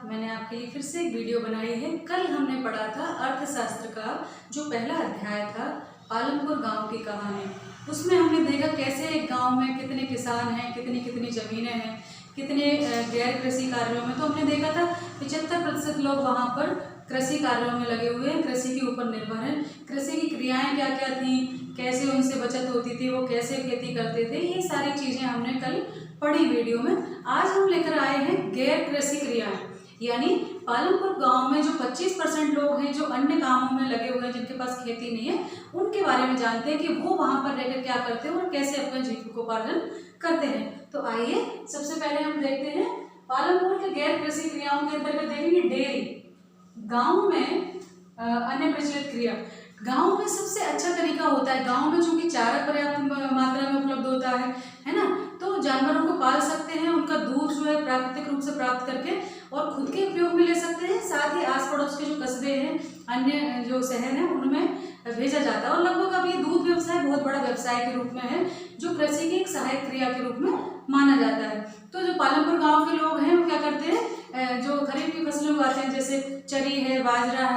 मैंने आपके लिए फिर से एक वीडियो बनाई है। कल हमने पढ़ा था अर्थशास्त्र का जो पहला अध्याय था, पालमपुर गांव की कहानी। उसमें हमने देखा कैसे एक गांव में कितने किसान हैं, कितनी कितनी ज़मीनें हैं, कितने गैर कृषि कार्यों में। तो हमने देखा था 75% लोग वहाँ पर कृषि कार्यों में लगे हुए हैं, कृषि के ऊपर निर्भर हैं। कृषि की क्रियाएं क्या क्या थी, कैसे उनसे बचत होती थी, वो कैसे खेती करते थे, ये सारी चीज़ें हमने कल पढ़ी वीडियो में। आज हम लेकर आए हैं गैर कृषि क्रियाएं, यानी पालमपुर गांव में जो 25% लोग हैं जो अन्य कामों में लगे हुए हैं, जिनके पास खेती नहीं है, उनके बारे में जानते हैं कि वो वहां पर रहकर क्या करते हैं और कैसे अपने जीविकोपार्जन करते हैं। तो आइए सबसे पहले हम देखते हैं पालमपुर के गैर कृषि क्रियाओं के अंतर्गत देखेंगे डेयरी। गाँव में अन्य प्रचलित क्रिया, गांव में सबसे अच्छा तरीका होता है, गांव में चूंकि चारा पर्याप्त मात्रा में उपलब्ध होता है ना, तो जानवरों को पाल सकते हैं, उनका दूध जो है प्राकृतिक रूप से प्राप्त करके और खुद के उपयोग में ले सकते हैं। साथ ही आस पड़ोस के जो कस्बे हैं, अन्य जो शहर हैं, उनमें भेजा जाता है। और लगभग अब ये दूध व्यवसाय बहुत बड़ा व्यवसाय के रूप में है, जो कृषि की एक सहायक क्रिया के रूप में माना जाता है। तो जो पालमपुर गाँव के लोग हैं वो क्या करते हैं, जो खरीफ की फसलें उगाते हैं, जैसे चरी है, बाजरा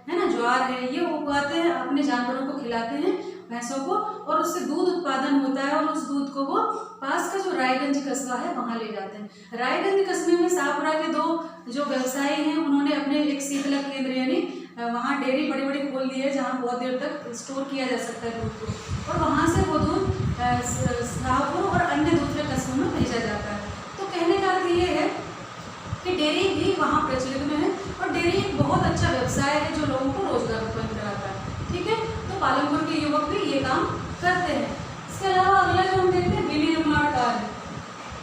है ना, ज्वार है, ये उगाते हैं, अपने जानवरों को खिलाते हैं, भैंसों को, और उससे दूध उत्पादन होता है और उस दूध को वो पास का जो रायगंज कस्बा है वहाँ ले जाते हैं। रायगंज कस्बे में शाहपुरा के दो जो व्यवसायी हैं, उन्होंने अपने एक शीतलक केंद्र यानी वहाँ डेयरी बड़ी बड़ी खोल दी है, जहाँ बहुत देर तक स्टोर किया जा सकता है दूध को, और वहाँ से वो दूध शाहपुर और अन्य दूसरे कस्बों में भेजा जाता है। तो कहने का अर्थ ये है कि डेयरी भी वहाँ प्रचलित में है, और डेयरी एक बहुत अच्छा व्यवसाय है जो लोगों को रोजगार उत्पन्न कराता है। ठीक है, तो पालमपुर के युवक भी ये काम करते हैं। इसके अलावा अगला जो हम देखते हैं विनिर्माण कार्य,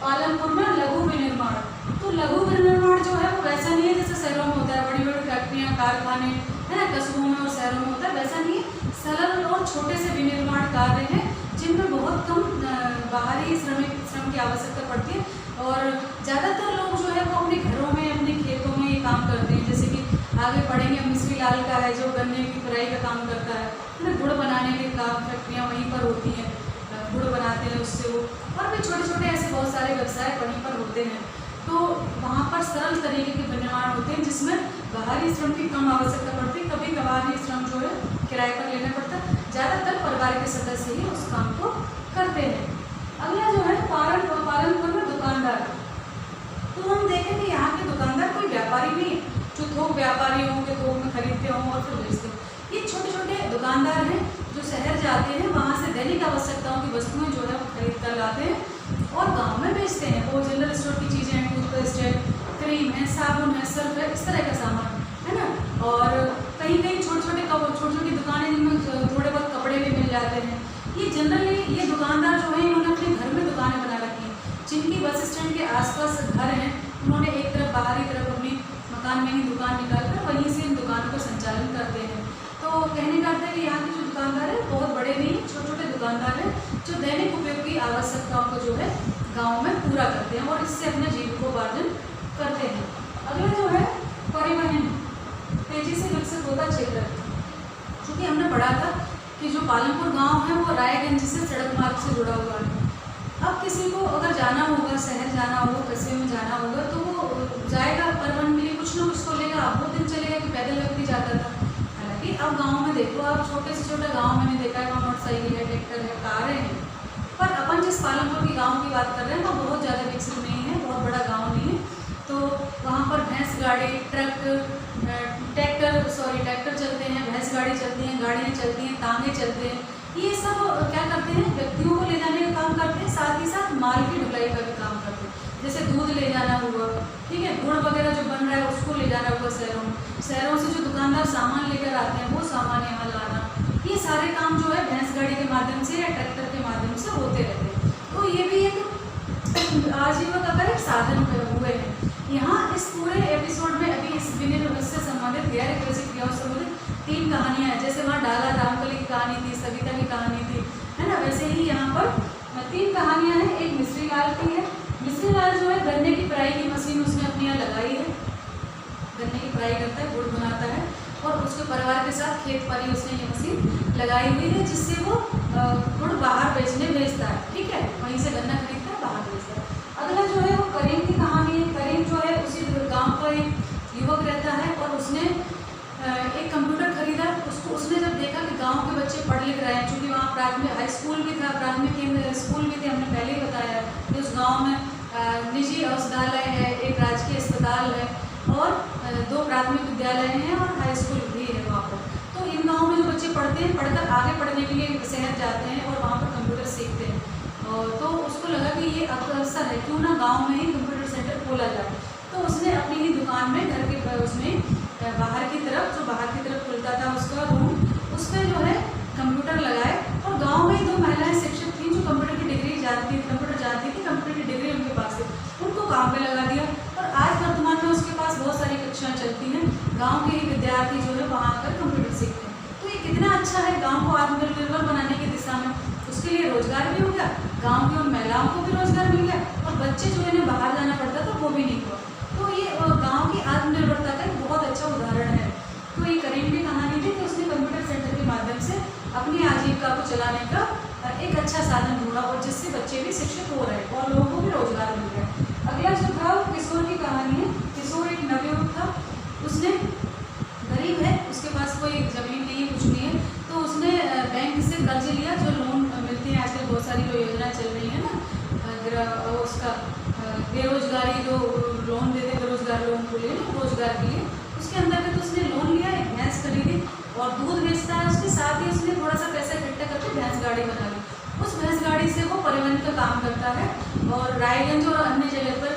पालमपुर में लघु विनिर्माण। तो लघु विनिर्माण जो है वो वैसा नहीं है जैसे शहरों में होता है, बड़ी बड़ी फैक्ट्रियाँ, कारखाने है ना, कस्बों में और शहरों में होता है, वैसा नहीं है। सरल और छोटे से विनिर्माण कार्य हैं जिनमें बहुत कम बाहरी श्रम की आवश्यकता पड़ती है, और ज़्यादातर लोग जो है वो अपने घरों में, अपने खेतों में ये काम करते हैं। जैसे कि आगे पढ़ेंगे, मिश्री लाल का है जो गन्ने की पेराई का काम करता है ना, गुड़ बनाने के काम फैक्ट्रियाँ वहीं पर होती हैं, गुड़ बनाते हैं उससे वो, और भी छोटे छोटे ऐसे बहुत सारे व्यवसाय वहीं पर होते हैं। तो वहाँ पर सरल तरीके के विनिर्माण होते हैं जिसमें बाहरी श्रम की कम आवश्यकता पड़ती है। कभी कभार ही श्रम जो है किराए पर लेना पड़ता है, ज़्यादातर परिवार के सदस्य ही उस काम को करते हैं। अगला जो है पालमपुर में दुकानदार। तो हम देखें कि यहाँ के दुकानदार कोई व्यापारी नहीं जो थोक व्यापारी हों के थोक में खरीदते हों और फिर बेचते हों। ये छोटे छोटे दुकानदार हैं जो शहर जाते हैं, वहाँ से दैनिक आवश्यकताओं की वस्तुएं जो है वो खरीद कर लाते हैं और गांव में बेचते हैं। वो जनरल स्टोर की चीज़ें हैं, टूथपेस्ट है, क्रीम है, साबुन है, सर्फ है, इस तरह का सामान है ना। और कहीं कहीं छोटी छोटी दुकानें जिनमें थोड़े बहुत कपड़े भी मिल जाते हैं। ये जनरली ये दुकानदार जो है इन्होंने अपने घर में दुकानें बना रखी हैं। जिनकी बस स्टैंड के आसपास घर हैं, उन्होंने एक तरफ बाहरी तरफ अपनी मकान में ही दुकान निकाल कर वहीं से इन दुकानों का संचालन करते हैं। तो कहने का अर्थ है कि यहाँ के जो दुकानदार हैं बहुत बड़े नहीं, छोटे छोटे दुकानदार हैं जो दैनिक उपयोग की आवश्यकताओं को जो है गाँव में पूरा करते हैं और इससे अपने जीविकोपार्जन करते हैं। अगला जो है परिवहन, तेजी से विकसित होता क्षेत्र। चूँकि हमने पढ़ा था कि जो पालमपुर गांव है वो रायगंज से सड़क मार्ग से जुड़ा हुआ है। अब किसी को अगर जाना होगा, शहर जाना होगा, कस्बे में जाना होगा, तो वो जाएगा परिवहन के लिए, कुछ ना कुछ तो लेगा। अब वो दिन चलेगा कि पैदल व्यक्ति जाता था। हालांकि अब गांव में देखो, आप छोटे से छोटा गांव मैंने देखा है, वहाँ मोटरसाइकिल है, ट्रैक्टर है, कारें हैं। पर अपन जिस पालमपुर के गाँव की बात कर रहे हैं वो बहुत ज़्यादा विकसित नहीं है, बहुत बड़ा गाँव नहीं है। तो वहाँ पर भैंस गाड़ी, ट्रैक्टर चलते हैं, भैंस गाड़ी चलती हैं, गाड़ियाँ चलती हैं, तांगे चलते हैं। ये सब क्या करते हैं, व्यक्तियों को ले जाने का काम करते हैं, साथ ही साथ माल की ढुलाई का भी काम करते हैं। जैसे दूध ले जाना हुआ, ठीक है, गुड़ वगैरह जो बन रहा है उसको ले जाना हुआ शहरों से जो दुकानदार सामान लेकर आते हैं वो सामान यहाँ लाना, ये सारे काम जो है भैंस गाड़ी के माध्यम से या ट्रैक्टर के माध्यम से होते रहते हैं। तो ये भी एक आजीविका का एक साधन हुए हैं। यहाँ इस पूरे एपिसोड में अभी इस विनिर्माण से संबंधित गैर कृषि क्रियाओं से संबंधित 3 कहानियाँ हैं। जैसे वहाँ डाला रामकली की कहानी थी, सविता की कहानी थी, है ना, वैसे ही यहाँ पर 3 कहानियाँ हैं। एक मिश्री लाल की है। मिश्री लाल जो है गन्ने की पेराई की मशीन उसने अपने यहाँ लगाई है, गन्ने की पेराई करता है, गुड़ बनाता है, और उसके परिवार के साथ खेत पर ही उसने ये मशीन लगाई हुई है, जिससे वो गुड़ बाहर बेचने भेजता है। ठीक है, वहीं से गन्ना खरीदता है, बाहर भेजता है। अगला जो है वो करीम की कहानी है। करीम जो है उसी गाँव का एक पढ़ लिख रहे हैं, चूँकि वहाँ प्राथमिक हाई स्कूल भी था, प्राथमिक केंद्र स्कूल भी थे, हमने पहले ही बताया कि उस गांव में निजी औषधालय है, एक राजकीय अस्पताल है और 2 प्राथमिक विद्यालय हैं और हाई स्कूल भी है वहाँ पर। तो इन गाँव में जो बच्चे पढ़ते हैं, पढ़कर आगे पढ़ने के लिए शहर जाते हैं और वहाँ पर कंप्यूटर सीखते हैं। तो उसको लगा कि ये अवसर है, क्यों ना गाँव में ही कंप्यूटर सेंटर खोला जाए। तो उसने अपनी ही दुकान में घर के उसमें बाहर की तरफ खुलता था उसका रूम, उस पर जो है कंप्यूटर लगाए और गांव में ही 2 महिलाएं शिक्षक थीं जो कंप्यूटर की डिग्री जानती थी, कंप्यूटर की डिग्री उनके पास थी, उनको काम पे लगा दिया और आज वर्तमान में उसके पास बहुत सारी कक्षाएं चलती हैं, गाँव के ही विद्यार्थी जो है वहाँ आकर कंप्यूटर सीखते हैं। तो ये कितना अच्छा है गाँव को आत्मनिर्भर बनाने की दिशा में, उसके लिए रोजगार भी हो गया, गाँव की उन महिलाओं को भी रोजगार मिल गया और बच्चे जो इन्हें बाहर जाना पड़ता था वो भी नहीं हुआ। तो ये गांव की आत्मनिर्भरता का एक बहुत अच्छा उदाहरण है। तो ये करीम की कहानी थी कि उसने कंप्यूटर सेंटर के माध्यम से अपनी आजीविका को चलाने का एक अच्छा साधन ढूंढा और जिससे बच्चे भी शिक्षित हो रहे और लोगों को भी रोजगार मिल गया। अगला जो था वो किशोर की कहानी है। किशोर एक नवयुवक था, उसने गरीब है, उसके पास कोई जमीन नहीं है, कुछ नहीं है, तो उसने बैंक से कर्ज लिया, जो लोन मिलती है आजकल बहुत सारी जो योजना चल रही है ना, उसका बेरोजगारी जो लोन देते, बेरोजगार लोन को लिए ना रोजगार के लिए, उसके अंतर्गत उसने लोन लिया, एक भैंस खरीदी और दूध बेचता है, उसके साथ ही उसने थोड़ा सा पैसा इकट्ठा करके भैंस गाड़ी बना ली। उस भैंस गाड़ी से वो परिवहन का काम करता है और रायगंज और अन्य जगह पर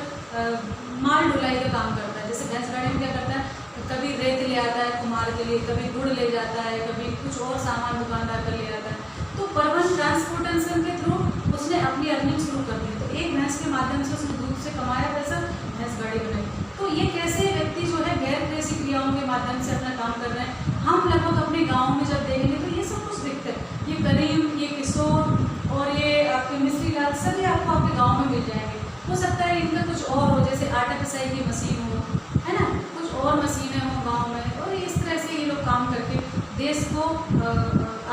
माल ढुलाई का काम करता है। जैसे भैंस गाड़ी में क्या करता है, कभी रेत ले आता है कुम्हार के लिए, कभी गुड़ ले जाता है, कभी कुछ और सामान दुकानदार का ले आता है। तो परिवहन ट्रांसपोर्टेशन के थ्रू उसने अपनी अर्निंग शुरू कर दी। तो एक भैंस के माध्यम से उसने दूध से कमाया पैसा, भैंस गाड़ी बनाई। तो ये कैसे व्यक्ति जो है गैर कृषि क्रियाओं के माध्यम से अपना काम कर रहे हैं। हम लगभग अपने गाँव में जब देखेंगे तो ये सब कुछ दिखता है। ये करीम, ये किशोर और ये आपके मिस्त्री लाल सभी आपको आपके गाँव में मिल जाएंगे। हो सकता है इनका कुछ और हो, जैसे आटा पिसाई की मशीन हो, है ना, कुछ और मशीनें हों गाँव में, और इस तरह से ये लोग काम करके देश को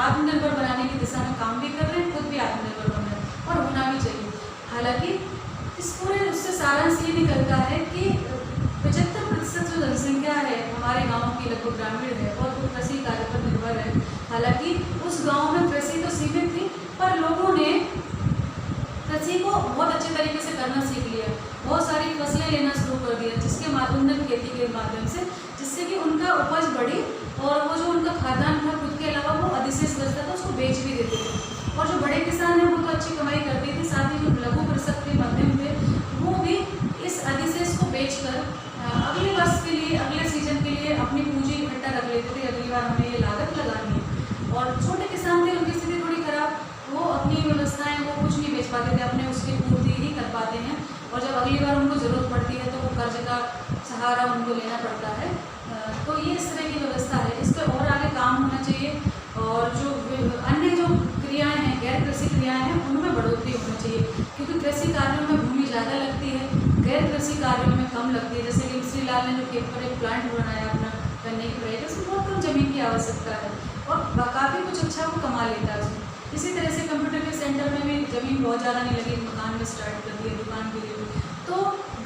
आत्मनिर्भर बनाने की दिशा में काम भी कर रहे हैं, खुद भी आत्मनिर्भर बन रहे हैं और होना भी चाहिए। हालांकि इस पूरे उससे सारांश ये निकलता है कि 75% जो जनसंख्या है हमारे गांव की लगभग ग्रामीण है और वो कृषि कार्य पर निर्भर है। हालांकि उस गांव में कृषि तो सीमित थी, पर लोगों ने कृषि को बहुत अच्छे तरीके से करना सीख लिया, बहुत सारी फसलें लेना शुरू कर दिया, जिसके माध्यम खेती के माध्यम से, जिससे कि उनका उपज बढ़ी और वो जो उनका खाद्यान्न था खुद के अलावा वो अधिशेष बचता था उसको बेच भी देते थे। और जो बड़े किसान हैं वो तो अच्छी कमाई करते थे, साथ ही जो लघु कृषक थे, मध्यम थे, वो भी इस अधिशेष को बेचकर अगले वर्ष के लिए, अगले सीजन के लिए अपनी पूंजी इकट्ठा रख लेते थे, अगली बार हमें ये लागत लगानी है। और छोटे किसान थे, उनकी स्थिति थोड़ी खराब, वो अपनी व्यवस्थाएं वो कुछ नहीं बेच पाते थे, अपने उसकी पूर्ति ही कर पाते हैं और जब अगली बार उनको ज़रूरत पड़ती है तो वो कर्ज का सहारा उनको लेना पड़ता है। तो ये इस तरह की व्यवस्था है, इस पर और आगे काम होना चाहिए और जो अन्य जो क्रियाएं हैं, गैर कृषि क्रियाएं हैं, उनमें बढ़ोतरी होनी चाहिए, क्योंकि कृषि कार्यों में भूमि ज़्यादा लगती है, गैर कृषि कार्यों में कम लगती है। जैसे कि मिस्त्री लाल ने जो खेत पर एक प्लांट बनाया अपना करने की पढ़ाई, उसमें बहुत कम जमीन की आवश्यकता है और काफ़ी कुछ अच्छा वो कमा लेता है उसमें। इसी तरह से कंप्यूटर के सेंटर में भी जमीन बहुत ज़्यादा नहीं लगी, मकान में स्टार्ट कर दिया दुकान के लिए। तो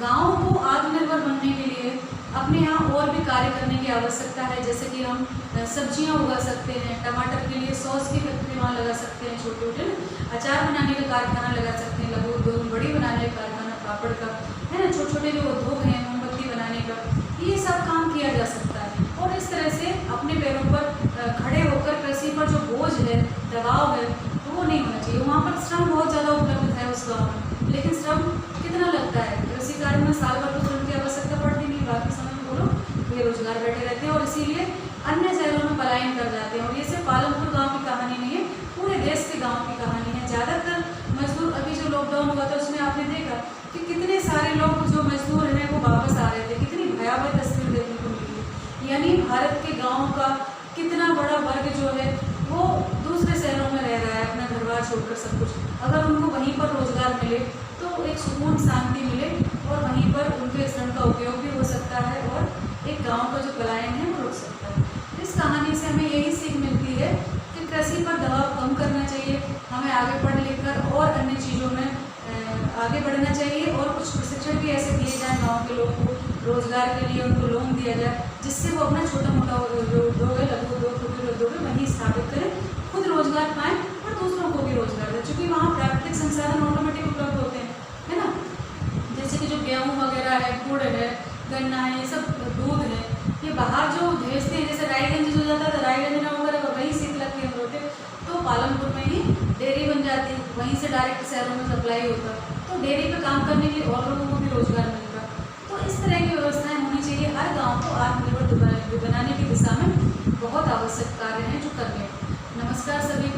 गाँव को आत्मनिर्भर बनने के लिए अपने यहाँ और भी कार्य करने की आवश्यकता है, जैसे कि हम सब्जियां उगा सकते हैं, टमाटर के लिए सॉस की फैक्ट्री वहाँ लगा सकते हैं, छोटे छोटे अचार बनाने का कारखाना लगा सकते हैं, लघु उद्योग, बड़ी बनाने का कारखाना पापड़ का, है ना, छोटे छोटे जो उद्योग हैं मोमबत्ती बनाने का, ये सब काम किया जा सकता है। और इस तरह से अपने पैरों पर खड़े होकर कृषि पर जो बोझ है, दबाव है, वो नहीं होना चाहिए। वहाँ पर श्रम बहुत ज़्यादा उपलब्ध है उस गाँव में, लेकिन श्रम कितना लगता है, कृषि कार्य में साल भर तो श्रम की आवश्यकता पड़ती नहीं, बाकी समय में वो लोग बेरोजगार बैठे रहते हैं और इसीलिए अन्य शहरों में पलायन कर जाते हैं। और ये सिर्फ पालमपुर गांव की कहानी नहीं है, पूरे देश के गांव की कहानी है। ज़्यादातर मजदूर, अभी जो लॉकडाउन हुआ था उसमें आपने देखा कि कितने सारे लोग जो मजदूर हैं वो वापस आ रहे थे, कितनी भयावह तस्वीर देखने को मिली। यानी भारत के गाँव का कितना बड़ा वर्ग जो है वो दूसरे शहरों में रह रहा है, अपना घर बार छोड़कर सब कुछ। अगर उनको वहीं पर रोजगार मिले तो एक सुकून शांति मिले और वहीं पर उनके श्रम का उपयोग भी हो सकता है और एक गांव का जो पलायन है वो रुक सकता है। इस कहानी से हमें यही सीख मिलती है कि कृषि पर दबाव कम करना चाहिए, हमें आगे पढ़ लिख कर और अन्य चीज़ों में आगे बढ़ना चाहिए और कुछ प्रशिक्षण भी ऐसे दिए जाएँ गाँव के लोगों को, रोजगार के लिए उनको लोन दिया जाए, जिससे वो अपना छोटा मोटा जो उद्योग है, लघु उद्योग, कुटीर उद्योग है, वहीं स्थापित करें, खुद रोजगार पाएँ और दूसरों को भी रोजगार दें, क्योंकि वहाँ प्राकृतिक संसाधन ऑटोमेटिक उपलब्ध होते हैं, है ना। जैसे कि जो गेहूँ वगैरह है, गुड़ है, गन्ना है, ये सब दूध है, ये बाहर जो भेजते हैं, जैसे रायगंज हो जाता है, रायगंज ना होकर अगर वहीं शीतलक केंद्र होते तो पालमपुर में ही डेयरी बन जाती, वहीं से डायरेक्ट शहरों में सप्लाई होता, तो डेयरी पे काम करने के लिए और लोगों को भी रोजगार मिलता। तो इस तरह की व्यवस्थाएं होनी चाहिए। हर गांव को आत्मनिर्भर बनाने की दिशा में बहुत आवश्यक कार्य हैं जो कर रहे हैं। नमस्कार सभी को।